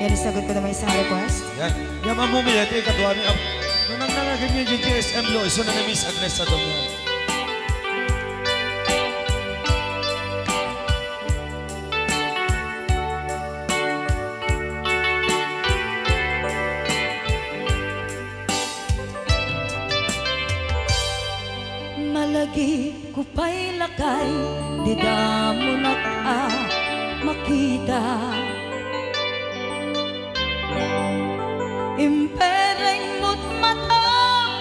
Yan, isagot ko naman isang request. Yan. Yan ang mumilete, katuwa niya. Nung nangnangagin niya yung GSM lo, iso na na-miss Agnes sa domo. Malagi ko pa'y lakay, di da mo makita. Impereng mo't mata,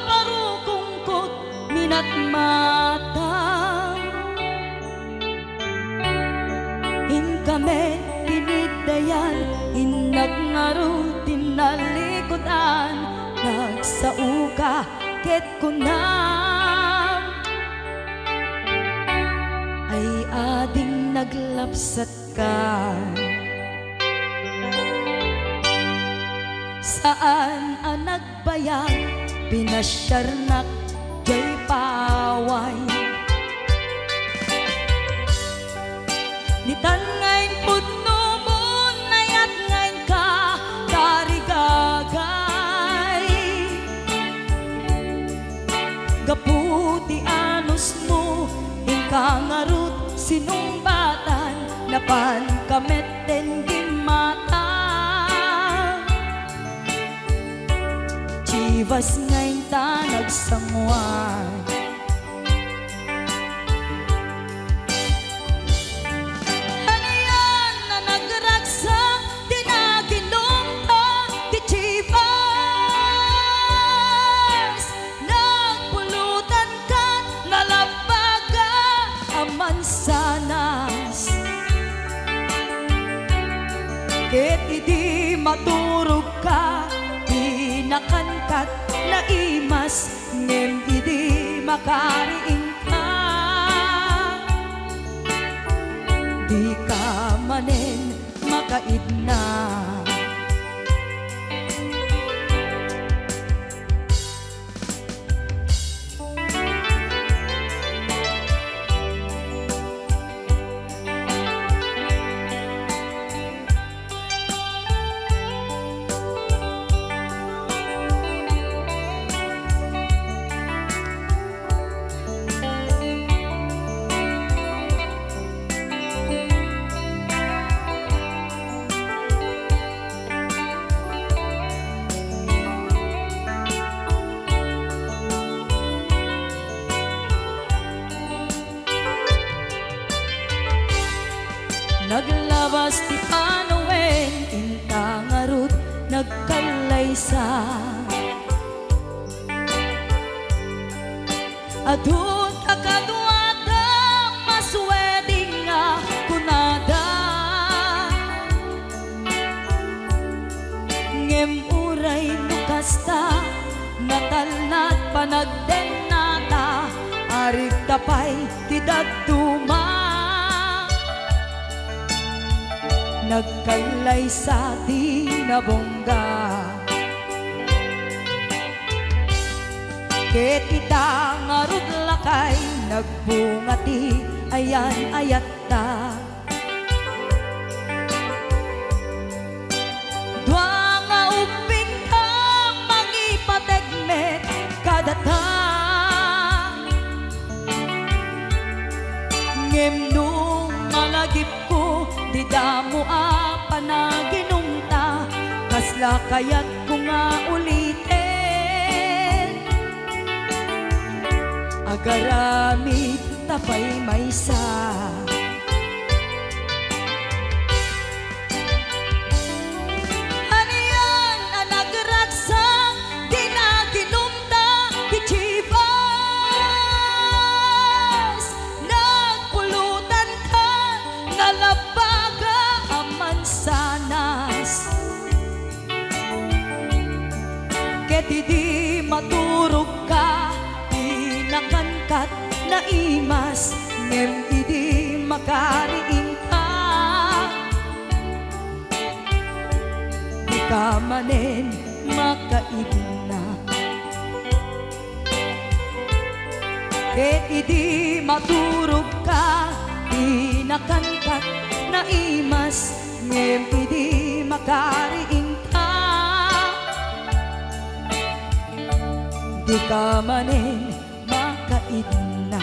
parukungkot minat mata. In kami pinidayan, inagnaro tinalikutan, nagsauka ket kunam. Ay ading naglapsat ka. Saan ang nagbayag, pinasyarnak jay paway. Nitan ngayon putno mo, nayat ngayon ka, tarigagay. Gaputi anos mo, kangarut sinumbatan, napan kamet tengin mata. Chivas ngayon ta nagsangwan. Ano yan na nagragsak, tinaginom ta, di Chivas. Nagpulutan ka, nalabaga, mansanas. Ket idi maturog ka, pinakankat na imas, ngem idi makariing ka. Di ka manen makaidna. Naglabas ti Panowen, intangarut nagkalaysa. Adun akaduada, masweding nga kunada. Ngem uray nukasta, natalnat panagdenata, arit tapay tidagduma. Nagkailay sa tinabongga. Ket ita ngarud lakay, nagbungati ayan ayatta. Dua nga upin ka, mangipategmet kadata. Ngem nung malagip ko, di damo panaginumta, kasla kaya't ko nga ulitin. Agaramid tapay maysa. Ano yan ang nagragsak, di naginumta, di Chivas. Nagpulutan ka, nalabaga mansanas. Ket idi maturog ka, pinakankat na imas, ngem idi makariing ka. Di ka manen makaibna. Ket idi maturog ka, pinakankat na imas, ngem idi makariin ka. Di ka manin makaidna.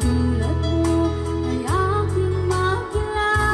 Tulad mo ay aking makilala.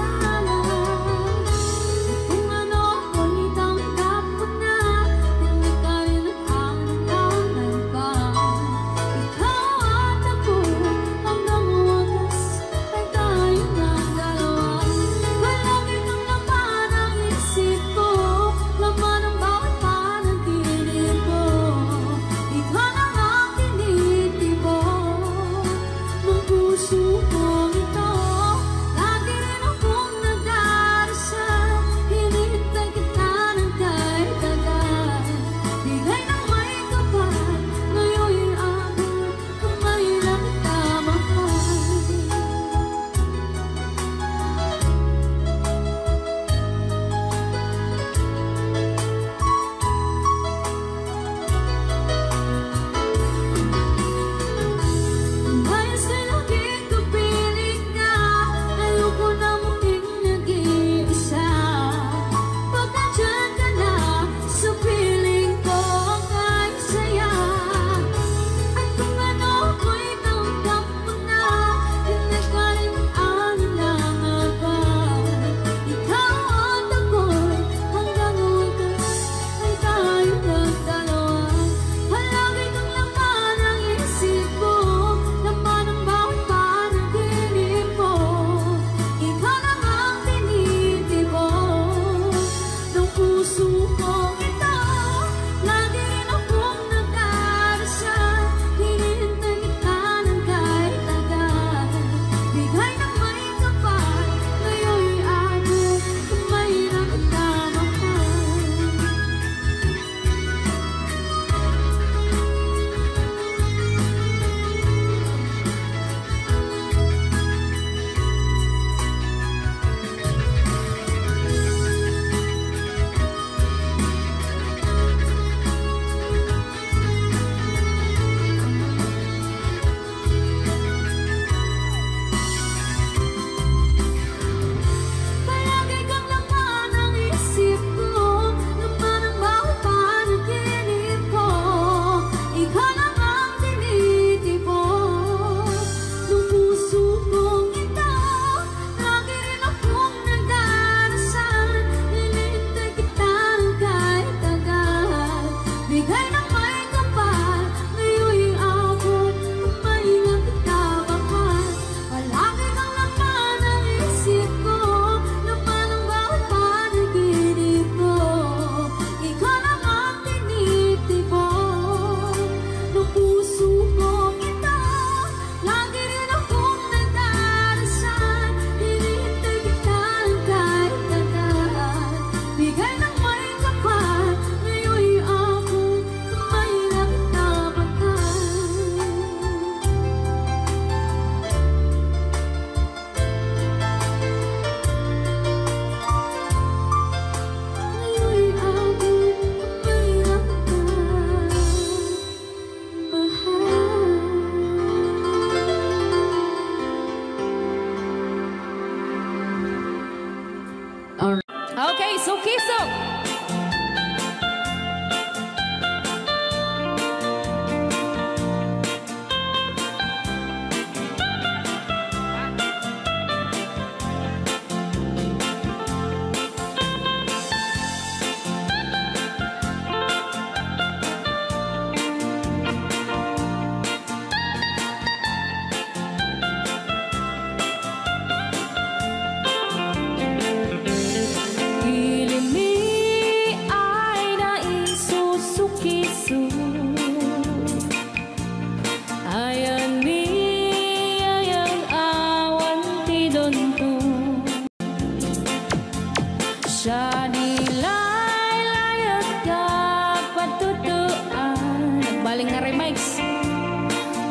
galing na remix.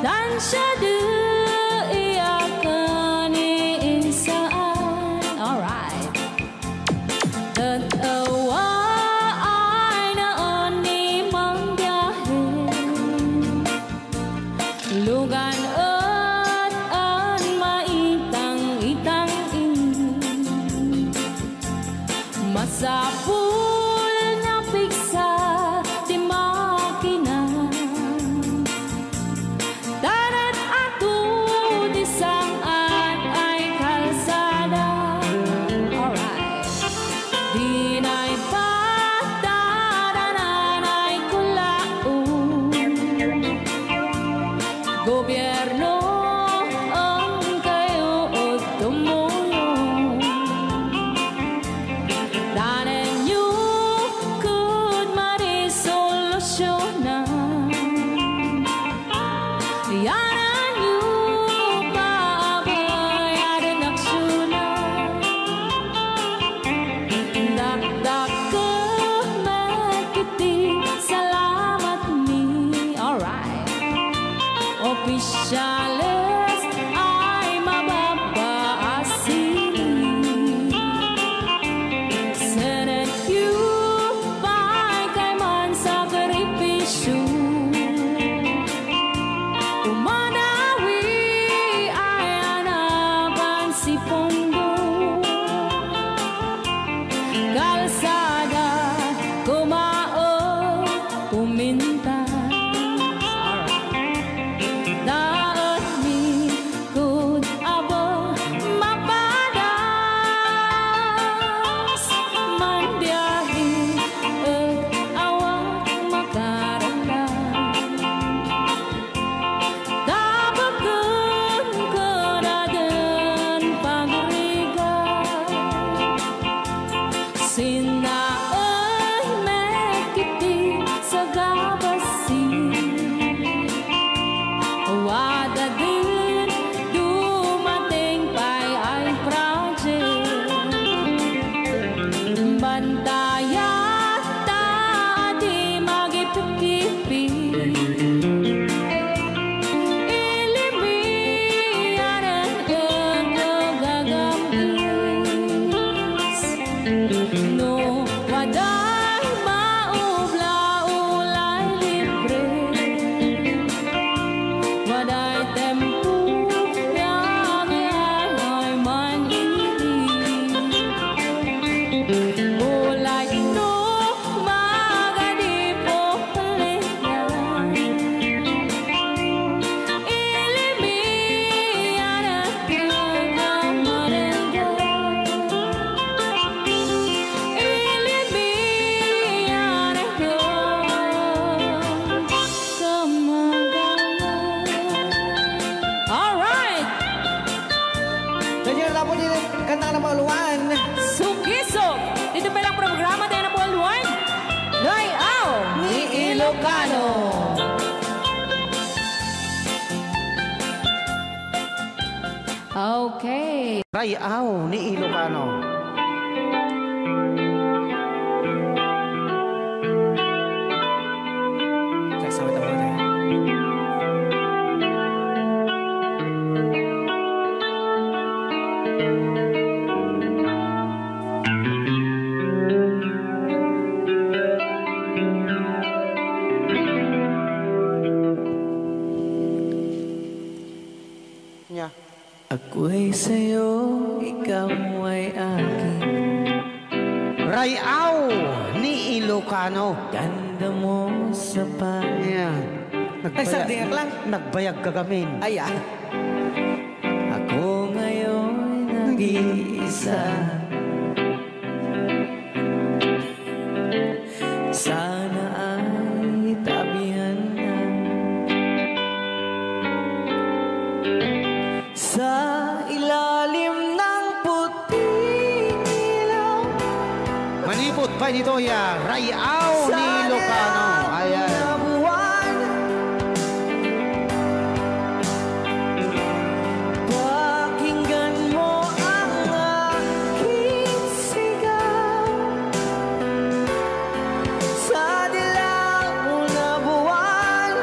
Tansya de iyakan iinsaan. Alright. Tatawa ay naon ni mang biyahe. Lugan at an maitang-itang ini. Masapul na piksa di makina. Darat ato di saan ay kalsada. Alright. Di na'y patadanan ay kulaon. Gobyerno ang kayo o tumulong. Danan nyo kud marisolusyonan. Yanan nyo paabayaran aksyonan. Dakdak ka magkiti salamat ni. Alright. Opisyales ay mababaasin. Senate Q kay man sakripisyo. Umanawi ay anapan si Pondo. Kalsada kumao pumintas. Daot ni kud abo mapadas. Man biyahe ug awang makaramdam. Dabagan karadan pagrigat. Sinaon mekiti sa gabasin. Wada din dumating pa'y ay project. Bantayan ta di magipikipi. Ilimiyan ang gagamis. No waday maubla-ulay libre. Waday tempo yang ay man ini. Ulay no magadipo liyan. Ilimiyan ang gagamarengga. Ilimiyan ang gagamarengga. Alright! Ganyan na po din kanta ng Pauluan. Sugisog! Dito pa lang programa tayo na Pauluan. Layaw ni Ilocano. Okay. Rayaw ni Ilocano. Sagsawit ang mga tayo. Yeah. Ako'y sa'yo, ikaw ay akin. Rayaw ni Ilocano. Ganda mo sa panya. Nagbayag lang. Nagbayag kagamin. Ay, ako ngayon nag-iisa. Sana ay tabihan na sa ilalim ng puting ilaw. Manipot pa dito ya. Rayaw ni Ilocano. Ayan. Pakinggan mo ang aking sigaw. Sa dilaw na buwan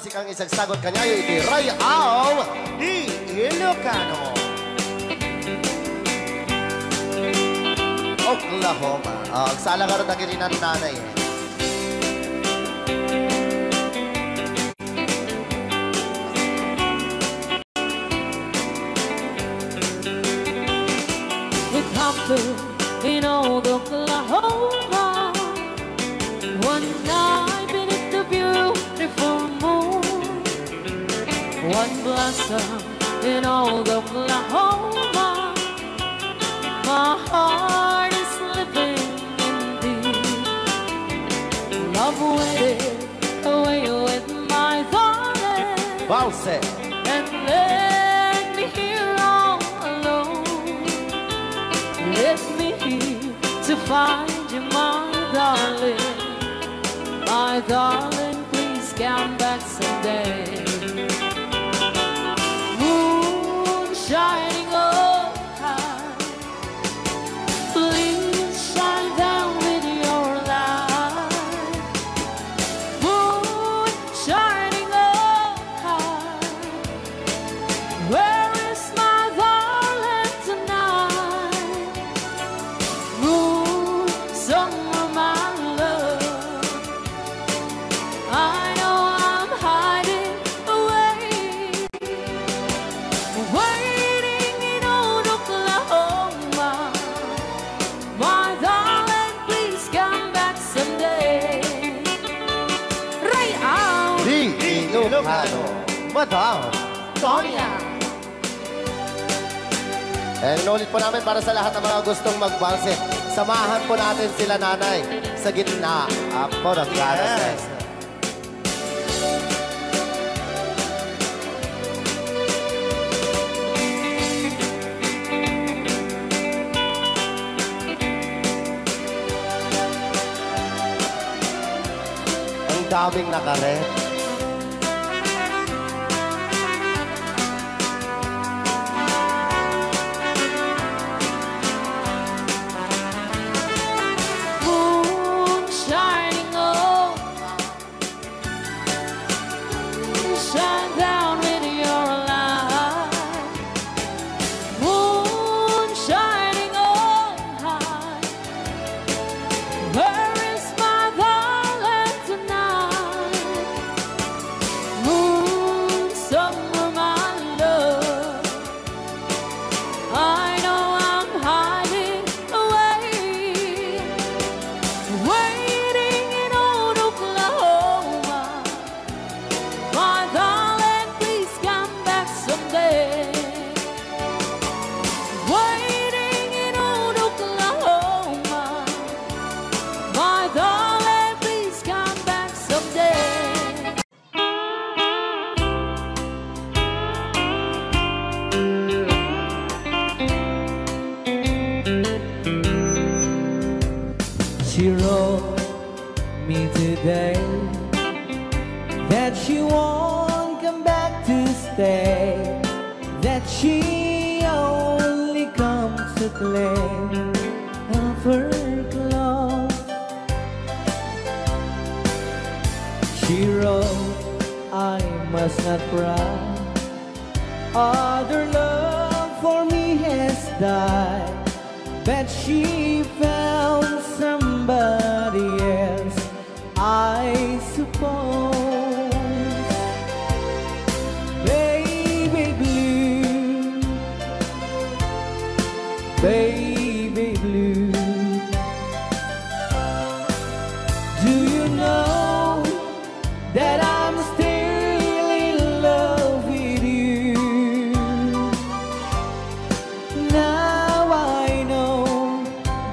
musikang isagsagot kanyayo iti Rayaw ni Ilocano. Oklahoma. Agsala ka rin na kininan nanay. It happened in old Oklahoma one night beneath the beautiful moon. One blossom in old Oklahoma. My heart is living indeed. Love waited away with my darling. Balse. And left me here all alone. Left me here to find you, my darling. My darling, please come back someday. Moon shining oh high, please shine down with your light. Moon shining oh high, where is my darling tonight? Moon, summer, my love, I know I'm hiding away, waiting in old Oklahoma. My darling, please come back someday. Rayaw Di Ilocano. Madam Sonia. Inulit po namin para sa lahat ng mga gustong magbalse. Samahan po natin sila nanay sa gitna po ng Yes. Ang daming nakaret. Moon shining oh, shine down with your light. Moon shining oh high, where is my darling tonight? Moon, summer, my love, I know I'm hiding away, waiting in old Oklahoma. My darling, please come back someday. Waiting in old Oklahoma. My darling, please come back someday. She wrote me today that she won't come back to stay, that she only comes to claim of her clothes. She wrote, I must not cry, other love for me has died, but she found somebody else, I suppose. Baby blue, baby blue, do you know that I'm still in love with you? Now I know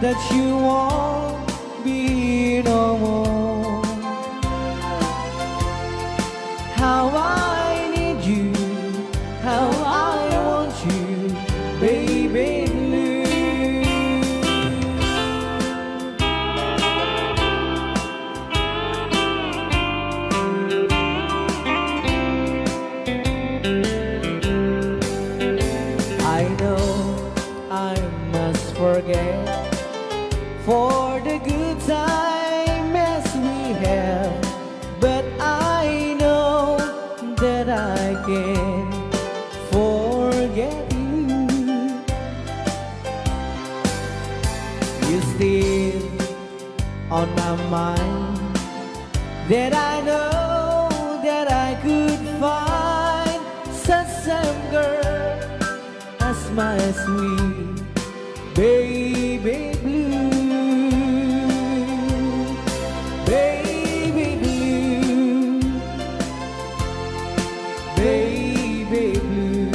that you won't be no more. How I need you, how I want you, baby blue. my mind that I know that I could find such same girl as my sweet baby blue, baby blue, baby blue.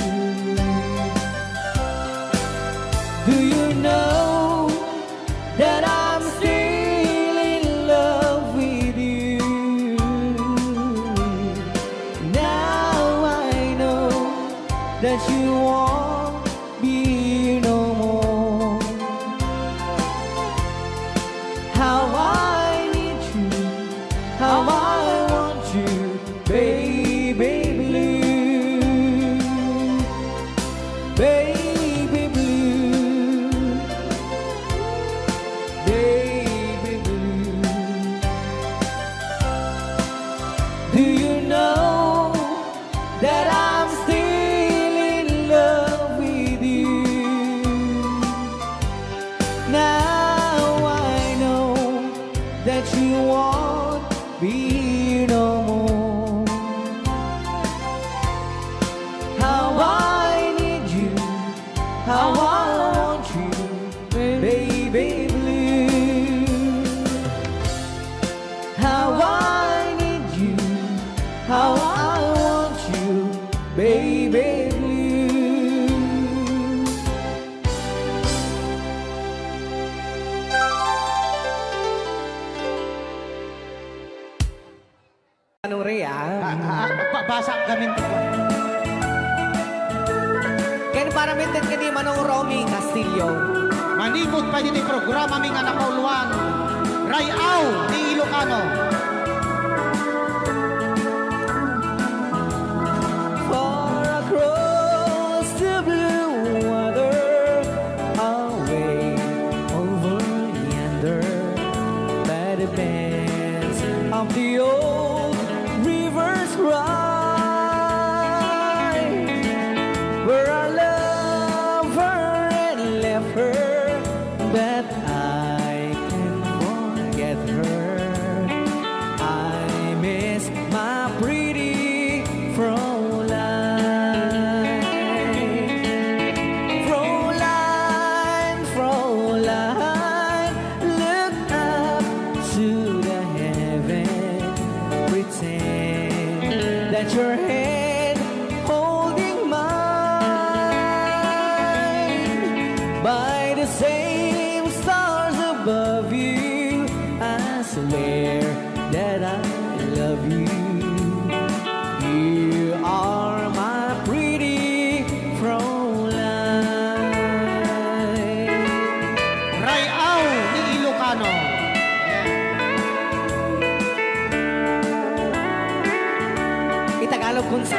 Do you know that I'm still in love with you? Now I know that you won't be here no more. How I need you, how I want you, baby blue, baby blue, baby blue. Do you know that I'm still in love with you? Now I know that you won't be here no more. How I need you, how I want you, baby blue. How I need you, how I want you, baby blue. Anong Rhea? Basa kami. Ken para mintin ka di Manong Romy Castillo. Manipot pa dito programa ming anak kauluan. Rayaw ni Ilocano. Far across the blue water, away over yonder, by the banks of the old river's ride, where I love her and left her, but I can't forget her. I miss my pretty Fräulein. Fräulein, Fräulein, look up to the heaven, pretend that your hand holding mine. By the same stars above you, I swear that I love you. You are my pretty Fräulein. Rayaw ni Ilocano. Itagalog kung sa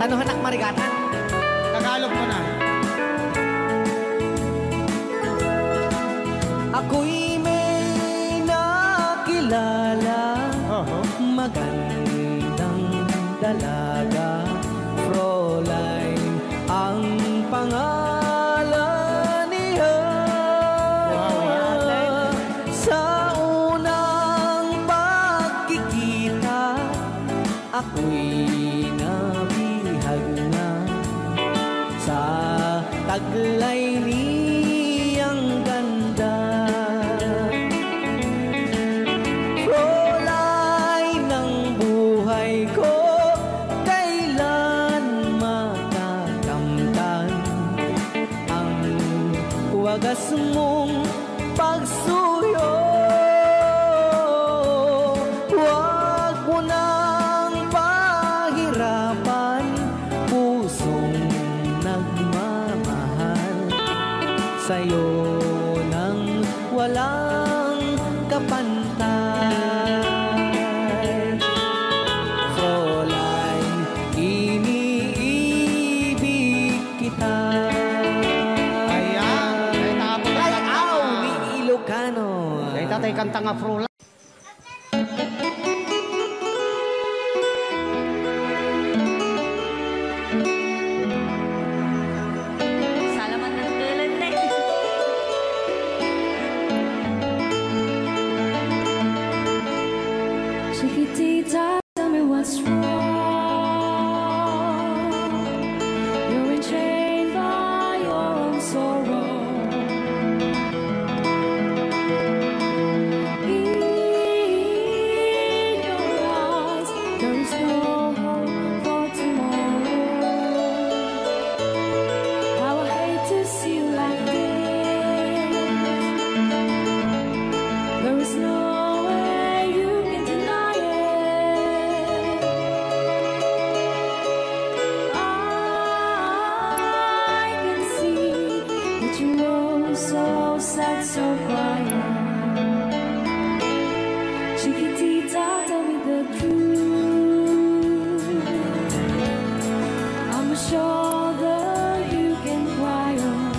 tanuhan ak marigatan. Tagalog mo na. Ako'y may nakilala, magandang dalaga, Fräulein ang pangalan niya. Sa unang pagkikita, ako'y nabihag na sa taglay niyang ganda. Fräulein ng buhay ko, kailan matakamtan ang wagas mong pagsuyo. Huwag mo nang pahirapan pusong nagmamahal sa'yo nang walang kapantay. Fräulein, iniibig kita. Ayan. Ay, tapos na Rayaw ni Ilocano. Ay, tatay kanta nga Fräulein. Salamat ng tulad na I'm a shoulder you can cry on.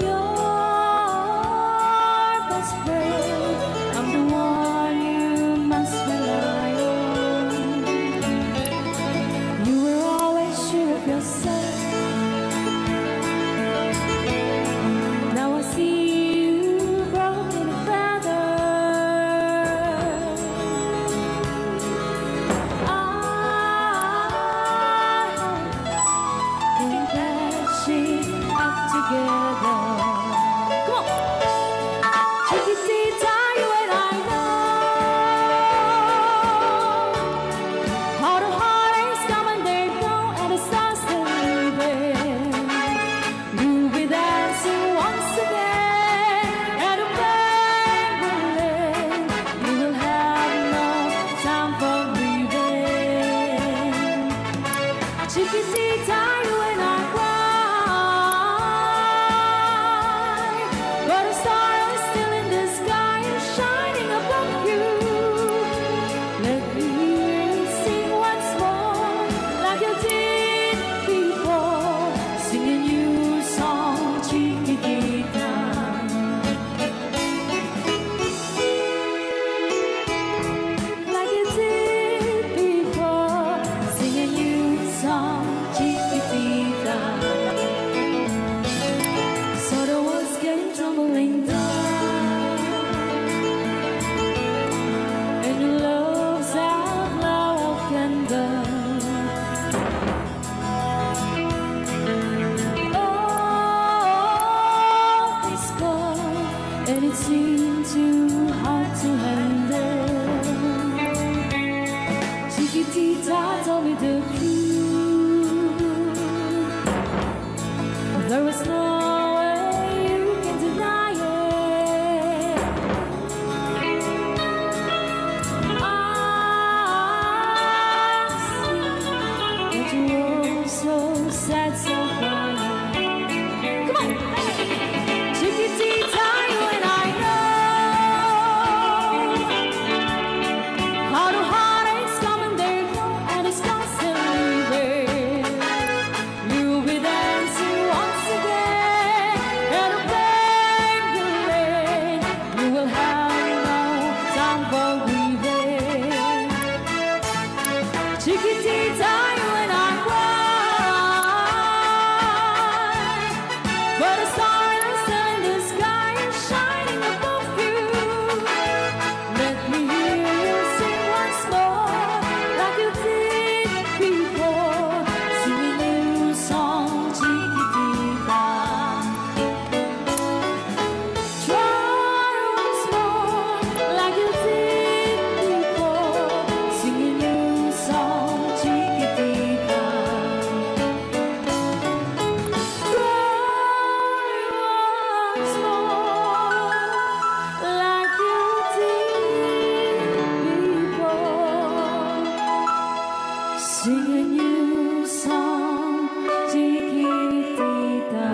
Your best friend, I'm the one you must rely on. You were always sure of yourself. Now I see you broken and feathered. I can patch it up together. Come on, chiquitita, you and I know how the heartaches come and they go, and the stars still leaving. You'll be dancing once again, and the pain will end. You will have no time for grieving. Chiquitita, you and I cry, but a star is still in the sky and shining above you. Let me hear you sing once more, like you did before. Sing a new song, Chiquitita. Like you did before. Sing a new song, Chiquitita. So the world's getting tumbling down, and your love's out now of candle. Oh, it's cold, and it seemed too hard to handle. Chiquitita, tell me the truth. There was no way you can deny it. I see that you were so sad, so crying. Come on, Chiquitita, you and I know how the heartaches come and they go, and the scars still leaving. You'll be dancing once again, and the pain will end. You will have no time for grieving. Chiquitita, you and I cry, but a star is still in the sky and shining above you. Let me hear you sing once more, like you did before. Sing a new song, Chiquitita. Try once more, like you did before. Sing a new song, Chiquitita. Try once more, like you did before. Sing a new song, Chiquitita.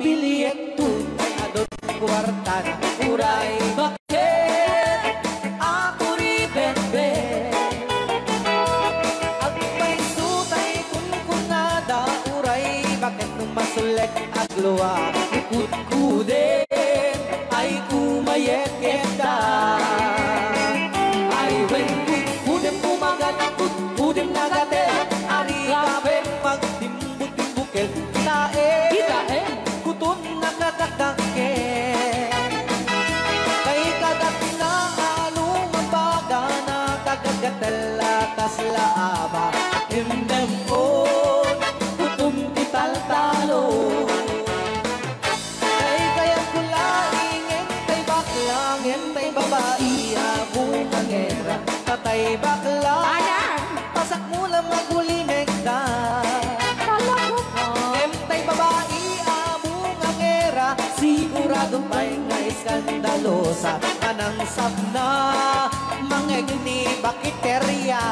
Piliek tu adot ulek agluwa Kut-kuden ay kumayet-yeta Ay wen kut-kuden pumagat Kut-kuden nagate Ari kape magtimbut-timbukel Kita kutun nakatakake Kay kagat na alumabaga na kagagatala kaslaaba Indem on kutum tital-talo Kay kaya kulaing entay baklang entay babae abong angera Tatay baklang pasak mula magulimeg ka Entay babae abong angera sigurado pa'y nga iskandalosa Anang sabna mangeg ni bakiterya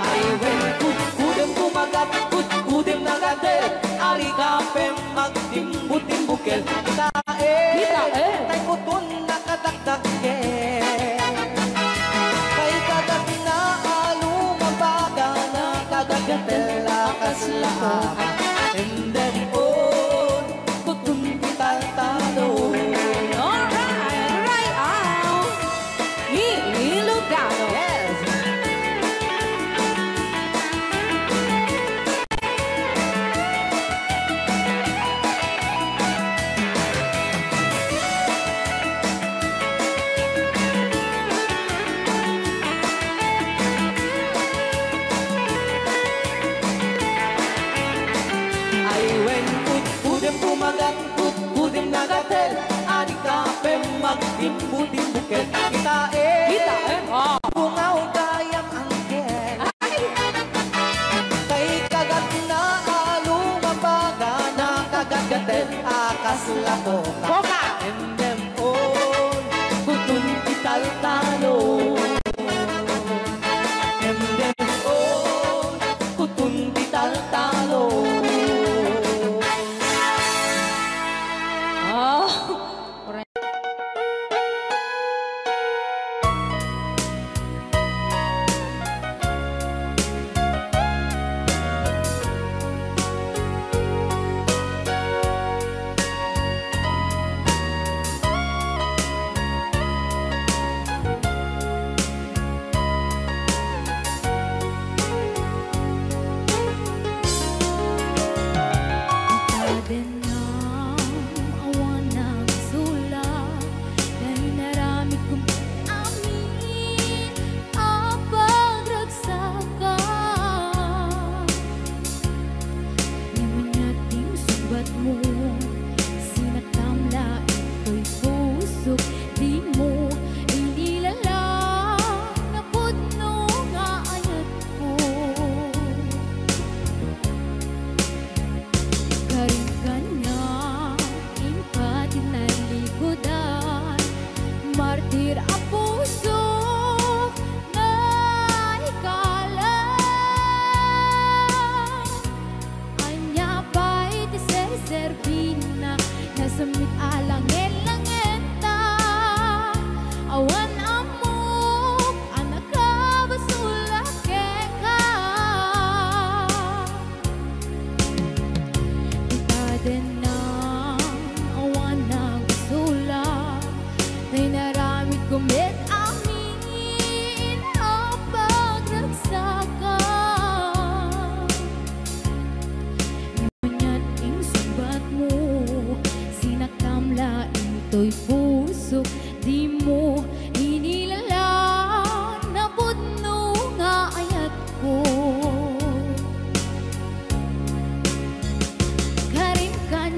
Ay wen kut-kudem kumagat kut-kudem nagatel Ari kapem magtimbut-timbukel Tay kutun nakataktakke Kay kagat na alumabaga na kagagatel kaslaaba And then on kutun tital-talo Alright, right out. Ilocano. Yes. Ay wen kut-kudem pumagat kut-kudem nagatel Ari kapem magtimbu-timbukel Kita bungaw kayang angken Kay kagat na alumabaga na kagagatel akas lakoka Endem on kutun tital-talo Endem on kutun tital-talo Oh, martir ang puso na ikalan. Anya ba'y tiserservina na sumit alangin-langenta. Awan amok anak ka basulake ka. Kita din kumit amin ang pagragsakan. Ngunya't ing subat mo, sinakamlain to'y puso, di mo inilala na pudno nga ayat ko. Karin ka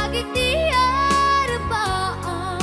kadagit di arapaan.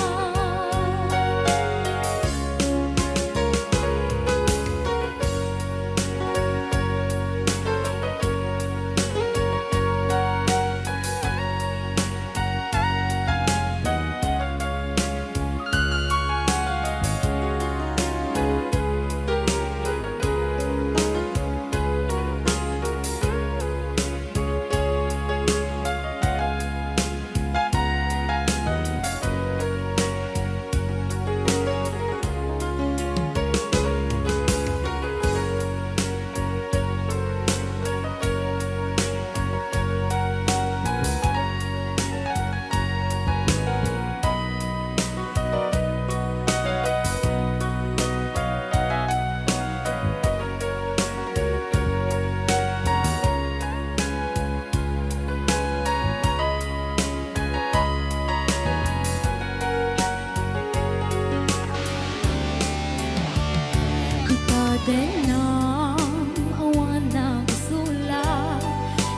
Din ang awan ng sulat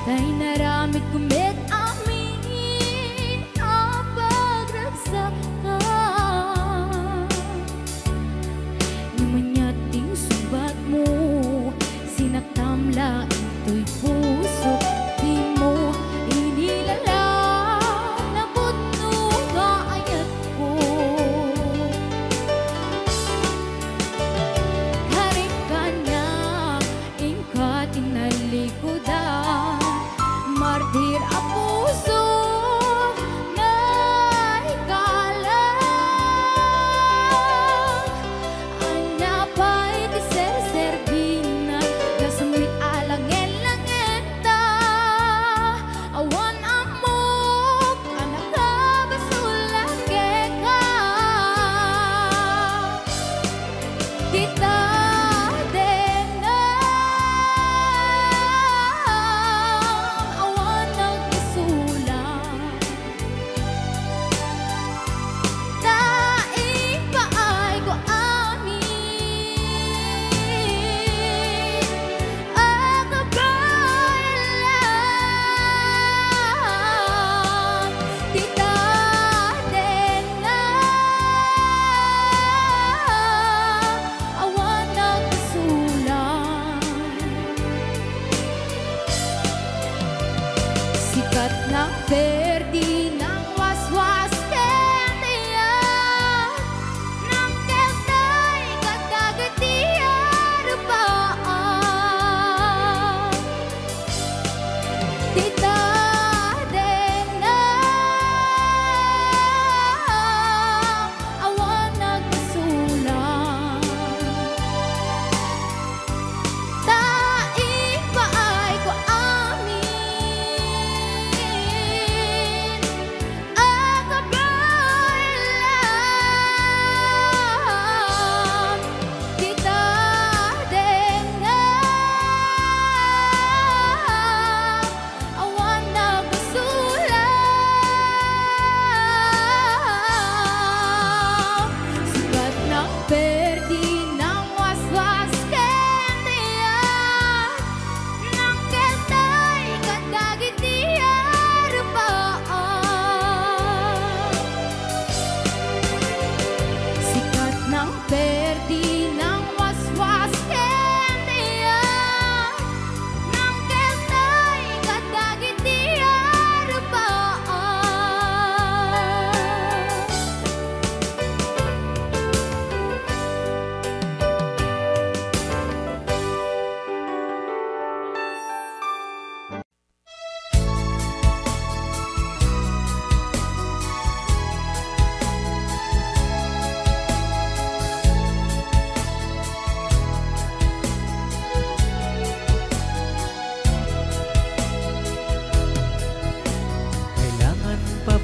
dahil naramit kumit amin ang pagragsakan. Namanya't ting subat mo, sinaktamla ito'y puso, di mo inilala na puno kaayat ko. Tinalikudan, martir ang puso na ikalang. Anapay ti ser-servina, kasamit alangen-langenta. Awan amok, anak ka basulake ka. Kita sikat ng perdi ng waswas kentiyan ng keltay kadagat di arapaan. Tita din na awan nagpasulang. Daing paay ko amin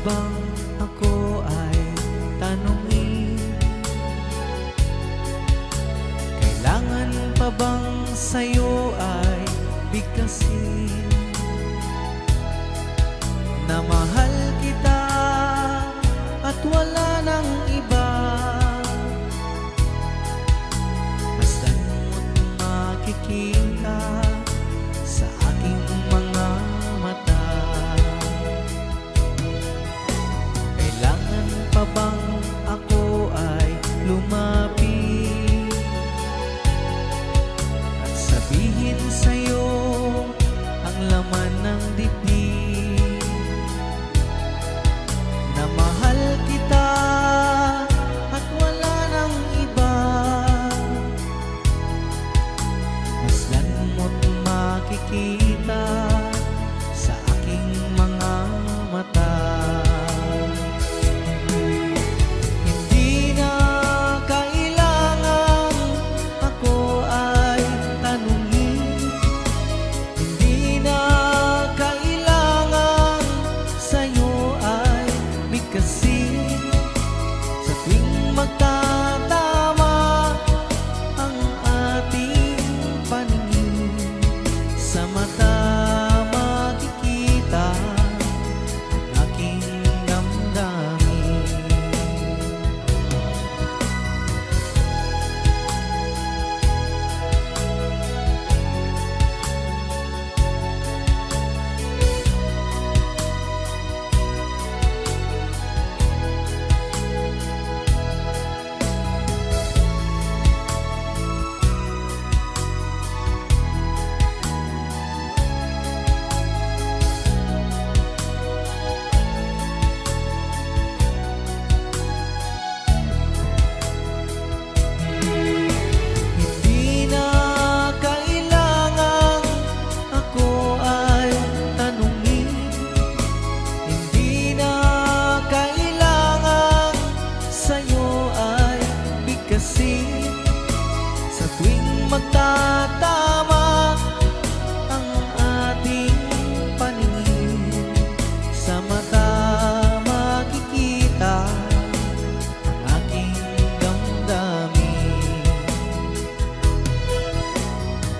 bang ako ay tanungin? Kailangan pa bang sa'yo ay bigkasin? Na mahal kita at wala nang iba. Basta't mo't makikita sa aking mga mata. pa bang ako ay lumapit at sabihin sa'yo ang laman ng dibdib na mahal kita at wala nang iba? Masdan mo't makikita sa aking mga mata. Hindi na kailangan ako ay tanungin, hindi na kailangan sa'yo ay bigkasin. Sa tuwing magtatama ang ating paningin, sa mata makikita ang aking damdamin. Hindi na kailangan ako ay tanungin, hindi na kailangan sa'yo ay bigkasin. Sa tuwing magtatama ang ating paningin, sa mata makikita ang aking damdamin.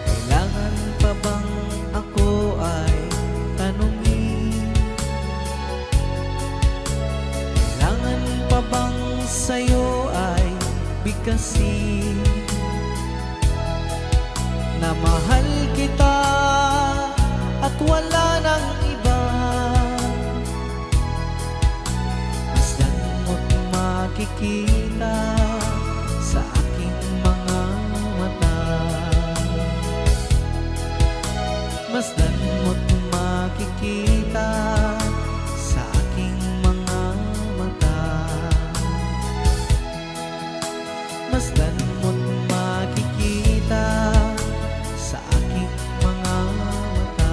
Kailangan pa bang ako ay tanungin? Kailangan pa bang sa'yo ay bigkasin na mahal kita at wala nang iba? Masdan mo't makikita sa aking mga mata. Masdan mo't makikita sa aking mga mata. Masdan mo't makikita sa aking mga mata.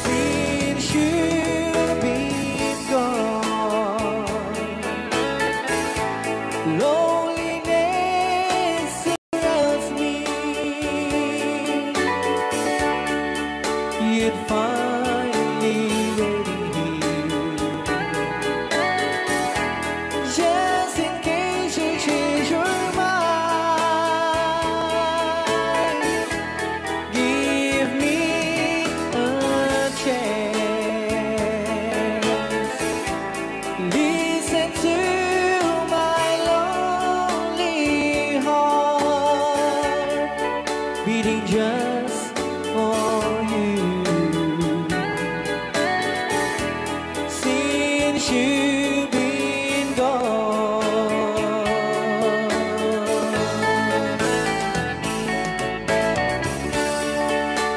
Since you've been gone, loneliness surrounds me. You'd finally ready here, just in case you change your mind. Give me a chance. Listen to my lonely heart beating just for you. Since you've been gone,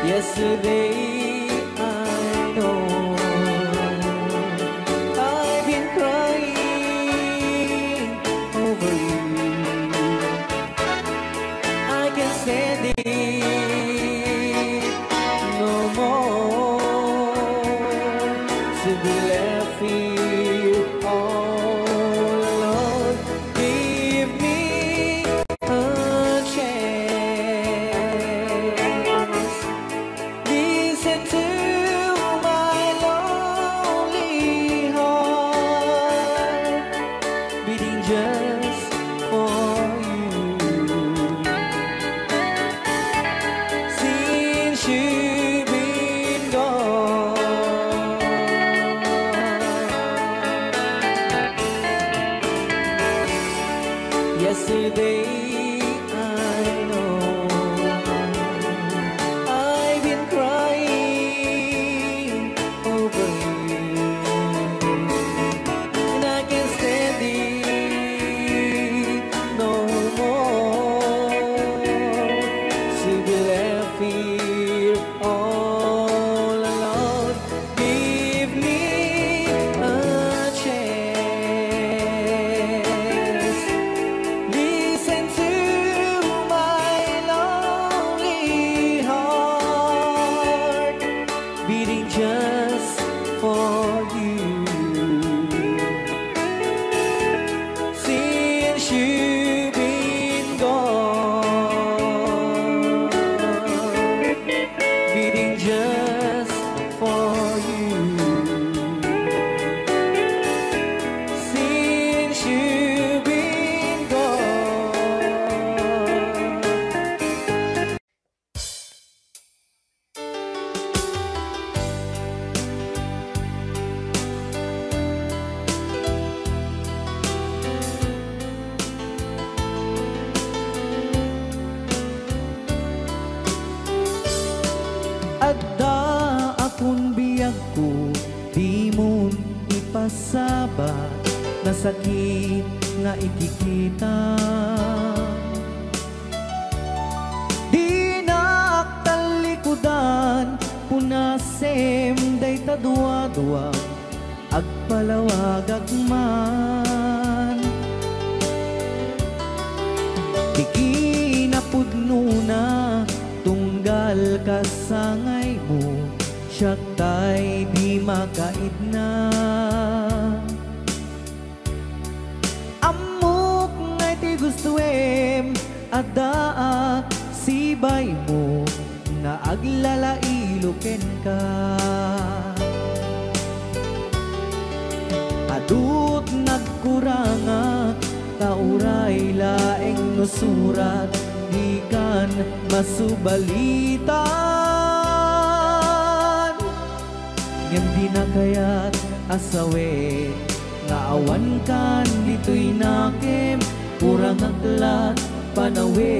yesterday I know I've been crying over you. I can stand it no more to be left here all alone. Give me a chance. Listen to my lonely heart beating just for you. Since you've been gone, just for you. Since you've been gone, beating just for you. Since you've been gone. Adda akong biyag ko, di mo ipasaba na sakit nga ikikita. Di naktalikudan, punasem day tadwa-dwa, agpalawag agman. Di kinapudno na, tunggal kasangay mo, siya tay di makaid na. Amok ngay ti gustuem, adda sibay mo, na aglalailuken ka. Adut nagkuranga, tauray laeng nusurat, ikan masubalitan. Ngem di na kaya't asawe, nga awan kan dito'y nakem, kurang aklat panawe.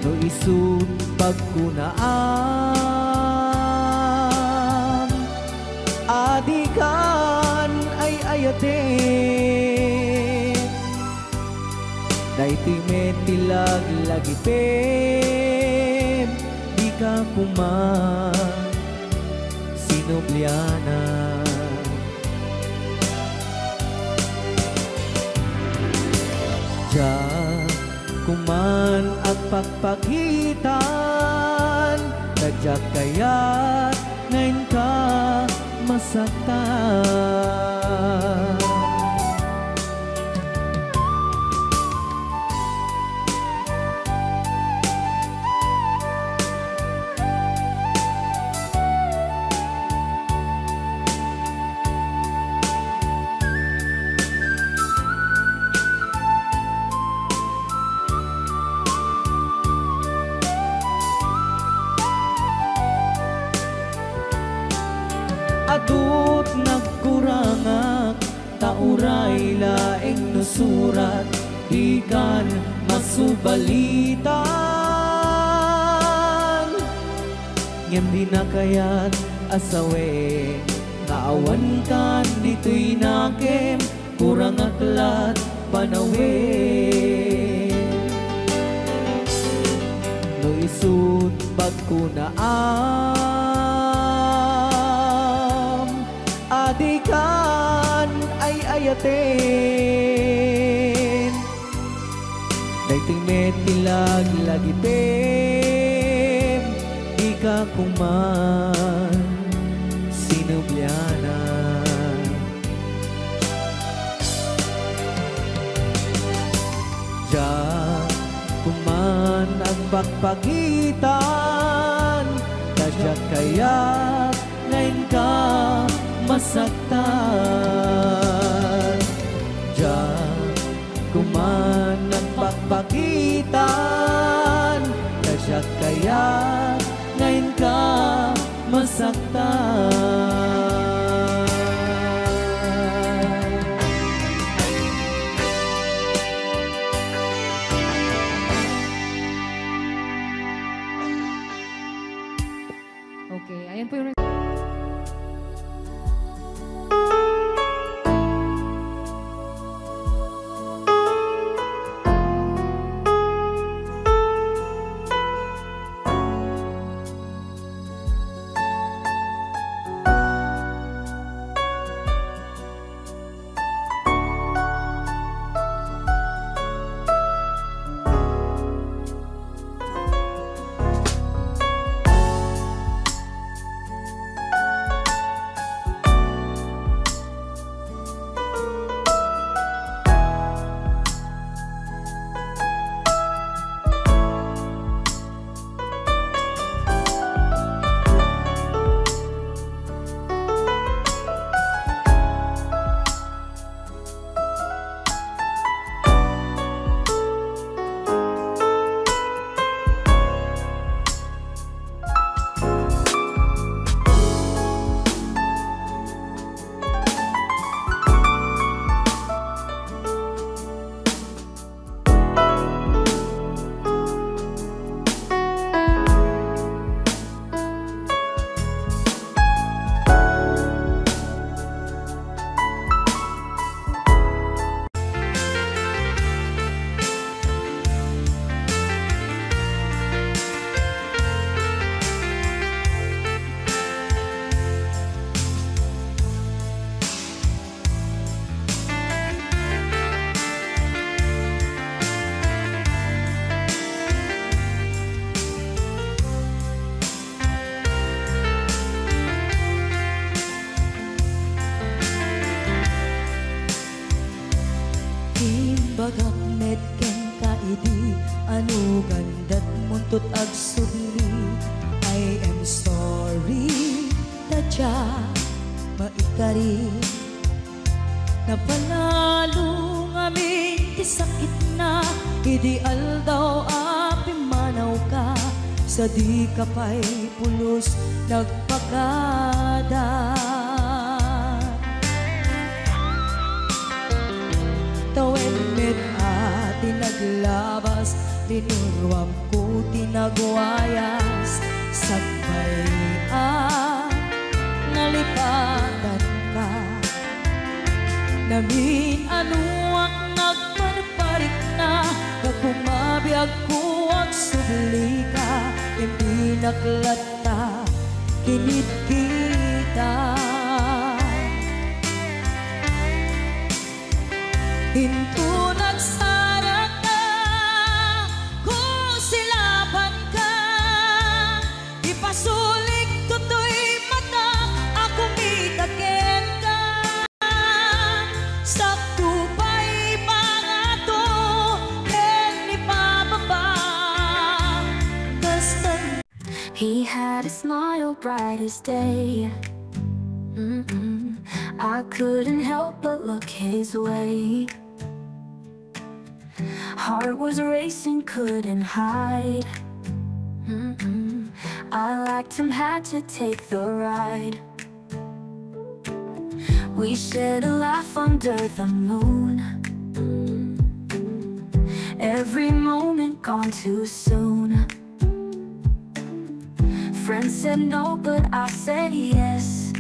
No isut pagkunaan, adikan ay ayatin. Dayti metilag lagi pem, di ka kuman sinubliana. Diyan kuman agpagpakitan, nadyak kaya't ngayon ka masaktan. Adut nagkurangak, tauray laeng nusurat, ikan masubalitan. Ngem di na kaya't asawe, naawan kan dito'y nakem, kurang aklat panawe. No isut pagkunaan, adikan ay ayatin. Dayting metilag lagi pem, di ka kuman sinubliana. Diyan kuman agpagpakitan, kadyak kaya't ngayon ka masaktan. Diyan kuman nagpagpakitan, kadyak kaya't ngayon ka masaktan. Okay, ayan po yung... nagsubli. I am sorry, tadya maikari. Napanalo ngamin ti sakit na, ideal daw api manaw ka. Sa di ka pa'y pulos nagpakada. Tawen met ati naglabas, linurwam ko tinagwayas. Sagbayan, nalipatan ka. Namin ano ang nagparparik na, nagpumabiyag ko ang subli ka. Hindi naklata, kinit kita. Hinto nagsarat na, kung silaban ka. Ipasulik toto'y mata, ako mitaken ka. Sakto pa'y mga to, ken ipababa. Kastan. He had a smile bright as day. I couldn't help but look his way. Heart was racing, couldn't hide. I liked him, had to take the ride. We shared a laugh under the moon. Every moment gone too soon. Friends said no, but I said yes.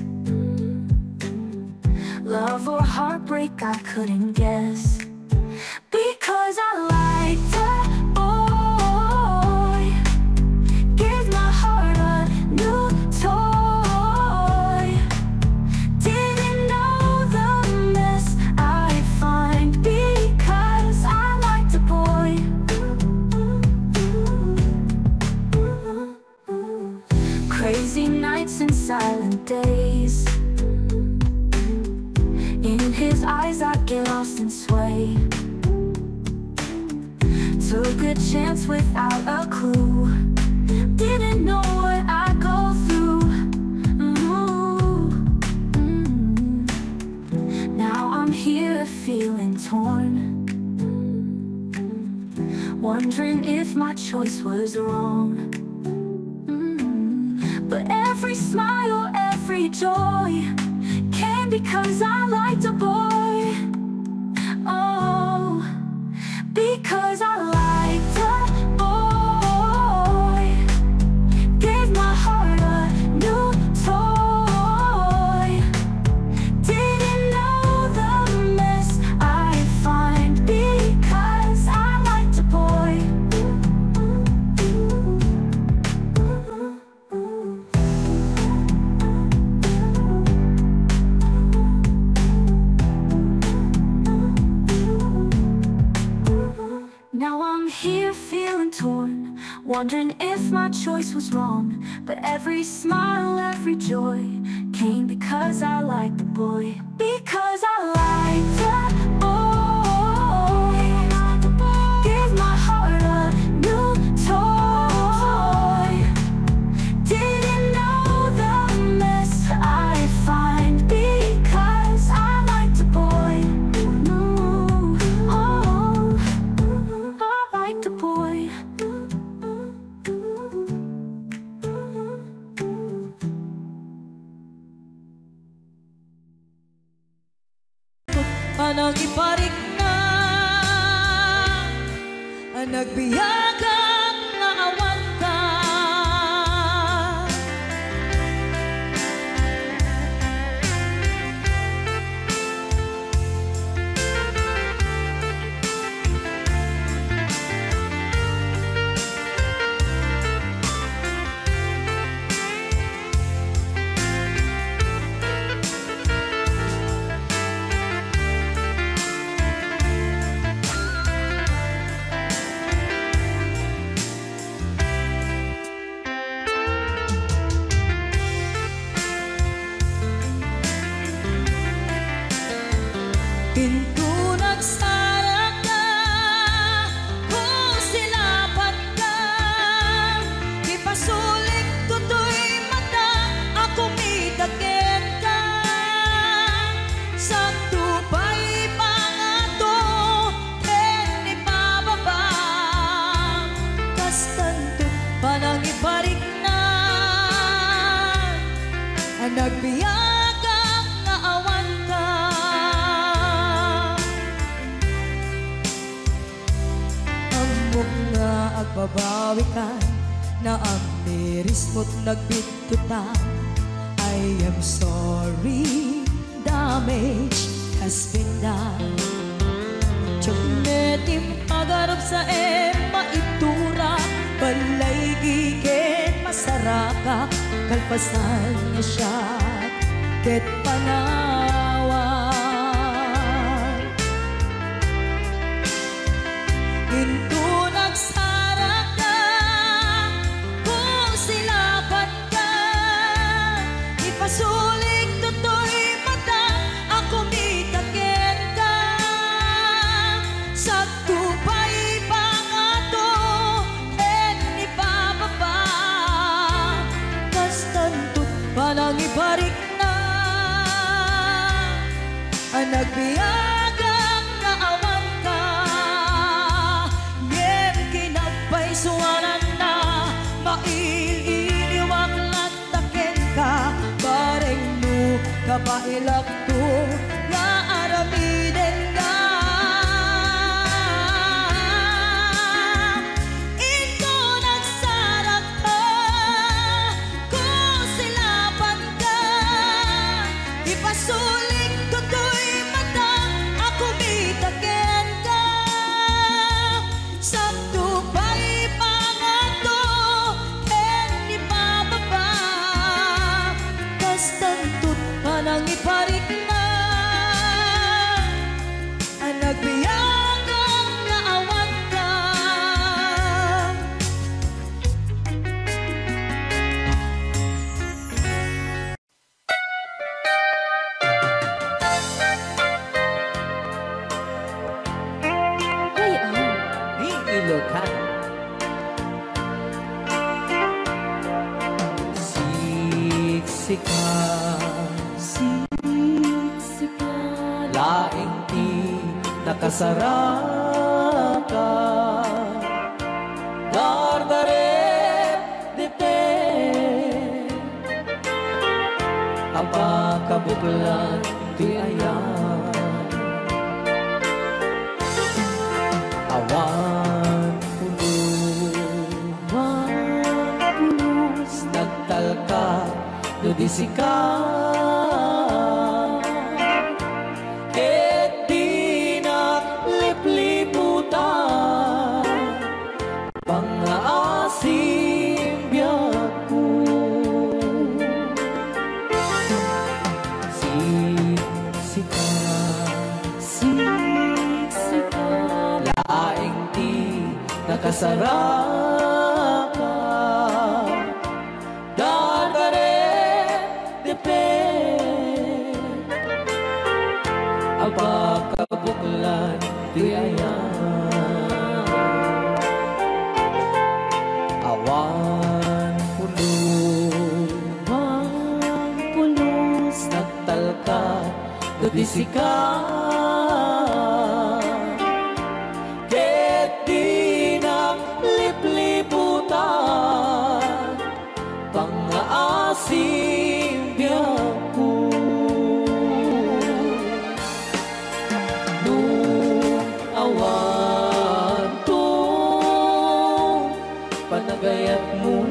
Love or heartbreak, I couldn't guess. Because I liked a boy, gave my heart a new toy. Didn't know the mess I'd find because I liked a boy. Crazy nights and silent days. In his eyes I get lost and sway. Took a chance without a clue. Didn't know what I'd go through. Now I'm here feeling torn, wondering if my choice was wrong. But every smile, every joy came because I liked a boy. Oh, because I liked a boy, gave my heart a new toy. Didn't know the mess I'd find because I liked a boy. Now I'm here feeling torn, wondering if my choice was wrong. But every smile, every joy came because I liked the boy. Because I liked the boy, gave my heart a new toy. Didn't know the mess I'd find because I liked the boy. I liked the boy. Anang iparik na, ang nagbiyagang nga awan ka. nagbiyagang nga awan ka. Amok nga agbabawi ka, na ang miris mo't nagbitutan. I am sorry, damage has been done. Tiyagnetim agarap sa maitura, balay gigen masaraka, kalpasan niya siya ket panawan. Into nagsarak ka, kung silapan ka, ipasulig tutoy mata, ako mitaken ka. Sa tupay pangato, en ipababa, kastantut panang ibarik na. Ang nagbiyagang na awan ka, yem kinapay suwanan na, maililiwag lataken ka, bareng nu kapailak to, nga aramiden ka. Ito nagsarak ka, kung silapan ka, ipasuling tutoy mata, ako mitaken ka. Sa tupay pangato, ken ipababa, kastantut panang iparik na. Ang nagbiyagang na awan ka. Di Ilocan. Siksika, laing di nakasaraka, dardaret dete, apakabuklan di ayan, awan pulos, nagtalka no di sikat, ket di naglipliputan, pangaasim biyak ko. Siksika, laing di nakasaraka, dardaret depe, apakabuklan di ayan, awan pulos, nagtalka do di sikat, ket di naglipliputan, pangaasim biyak ko. Nung awan to, panagayat mo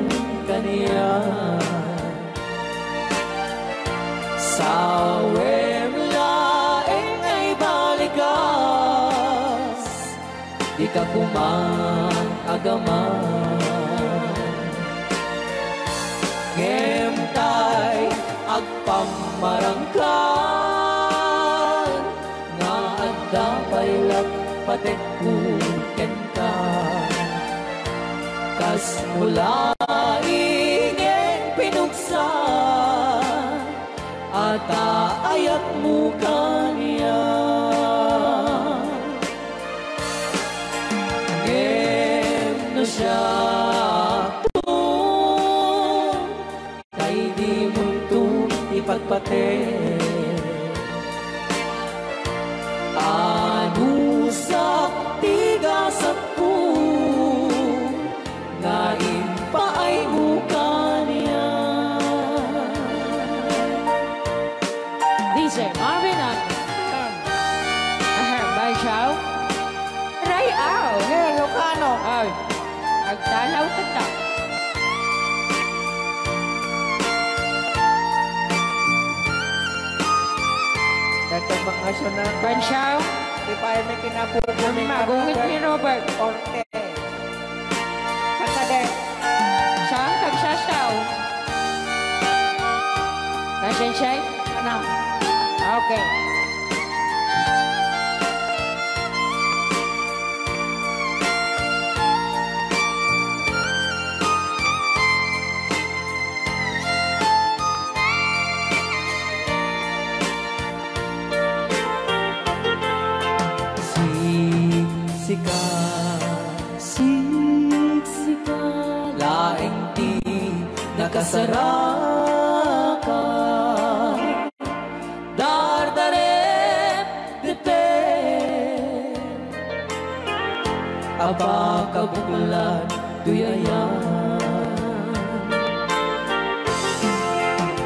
kaniya, sawem laeng ay balikas, di ka kumang agaman. Ngem tay agpamarangkan, nga adda pailat patek ken ka, kas mula ingen pinuksa, ata ayat mo kaniya. Ngem no siya kay di mo itong ipagpate, anusak tigasak po, nga impaay mo kaniya. personal. Bansyaw, Di pa ay may kinapupumi magungit ni Robert. Orte. Kakade. Siyang tagsasaw. Nasensay? Ano? Okay. Siksika, laing di nakasaraka. Dardaret dete, apa kabukulan tuyayan.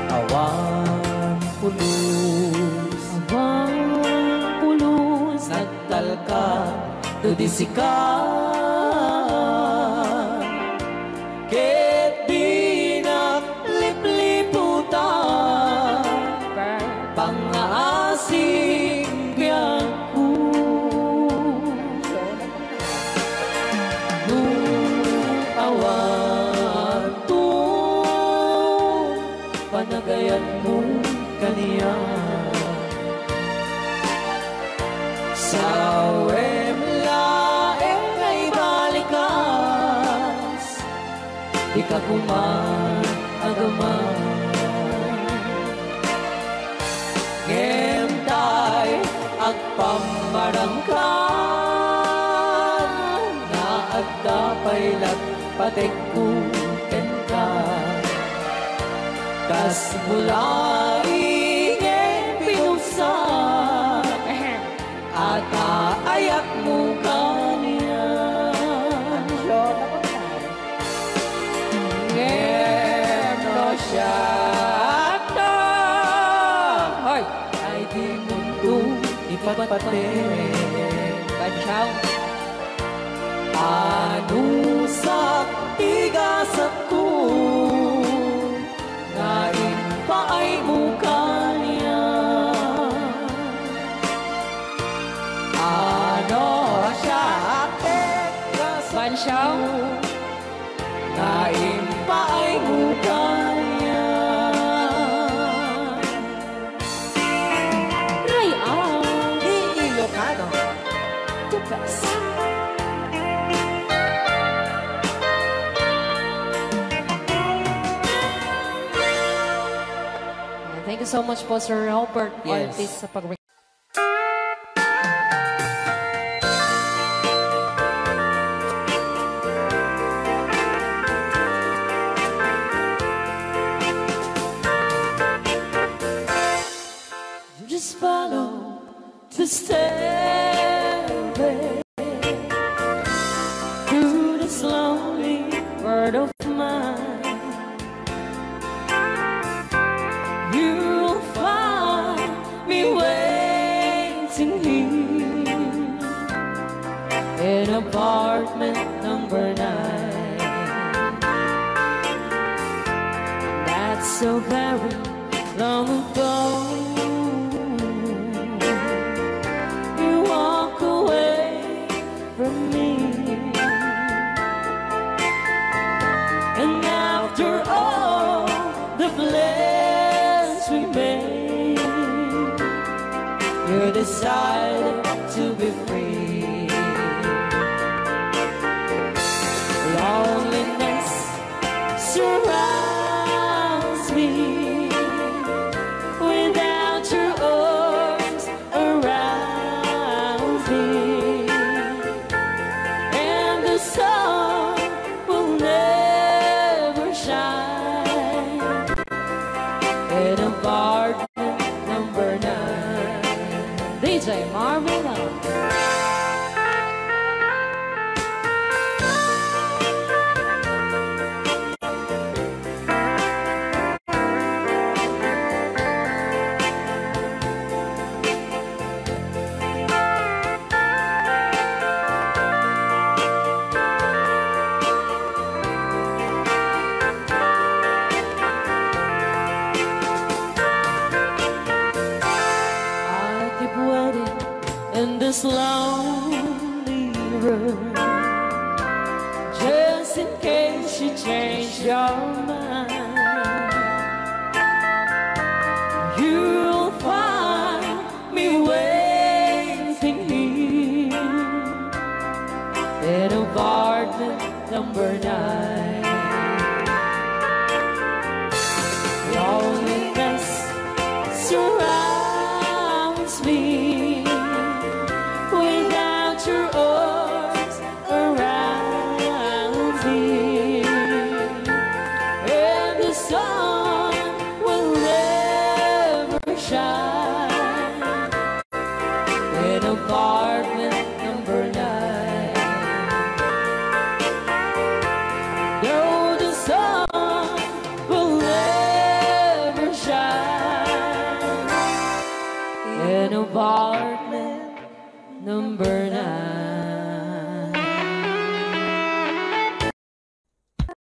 Awan pulus, nagtalka tudisikan. Ket binaglipliputan, pangaasing biyangku. Nung awan to, panagayan mo kaniya. Sa di ka kumagaman. Ngemtay agpamarangkan, na agdapay patekkuken ka. Kas mulai pinusan, at ayak mo kaniya. Syata, hoy, ay di mundo ipatpate. Bansyaw, ano sa tigasat ko, ngayon pa ay mukha niya. Ano siya tigasat ko, Bansyaw, ngayon pa ay mukha niya. Thank you so much po, Sir Robert Yes. Ortiz, sa pag Just follow the stairway through this lonely world of mine. You'll find me waiting here in apartment number 9. That's so very long ago. And after all the plans we made, you decided to be free. Loneliness surrounds me without your arms around me, and the sun will never shine in apartment number 9. DJ Marvin. this lonely room, just in case you change your mind. You'll find me waiting here in apartment number 9. Loneliness surrounds me without your arms around me, and the sun will never shine in apartment number 9. No, the sun will never shine in apartment number 9.